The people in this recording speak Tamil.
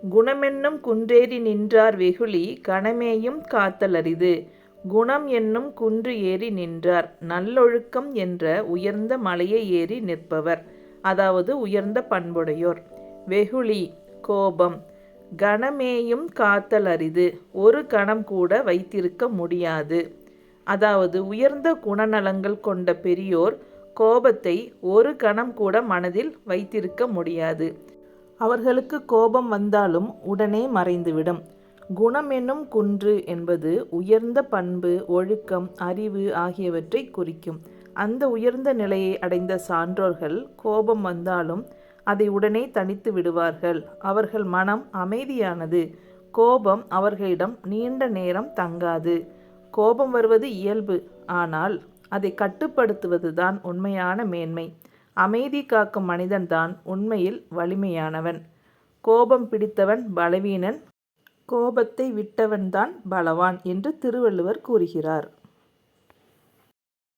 குணமென்னும் குன்றேறி நின்றார் வெகுளி கணமேயும் காத்தல் அரிது. குணம் என்னும் குன்று ஏறி நின்றார் நல்லொழுக்கம் என்ற உயர்ந்த மலையை ஏறி நிற்பவர், அதாவது உயர்ந்த பண்புடையோர். வெகுளி கோபம். கணமேயும் காத்தல் அரிது, ஒரு கணம் கூட வைத்திருக்க முடியாது. அதாவது உயர்ந்த குணநலங்கள் கொண்ட பெரியோர் கோபத்தை ஒரு கணம் கூட மனதில் வைத்திருக்க முடியாது. அவர்களுக்கு கோபம் வந்தாலும் உடனே மறைந்துவிடும். குணம் என்னும் குன்று என்பது உயர்ந்த பண்பு, ஒழுக்கம், அறிவு ஆகியவற்றை குறிக்கும். அந்த உயர்ந்த நிலையை அடைந்த சான்றோர்கள் கோபம் வந்தாலும் அதை உடனே தணித்து விடுவார்கள். அவர்கள் மனம் அமைதியானது. கோபம் அவர்களிடம் நீண்ட நேரம் தங்காது. கோபம் வருவது இயல்பு, ஆனால் அதை கட்டுப்படுத்துவதுதான் உண்மையான மேன்மை. அமைதி காக்கும் மனிதன்தான் உண்மையில் வலிமையானவன். கோபம் பிடித்தவன் பலவீனன், கோபத்தை விட்டவன்தான் பலவான் என்று திருவள்ளுவர் கூறுகிறார்.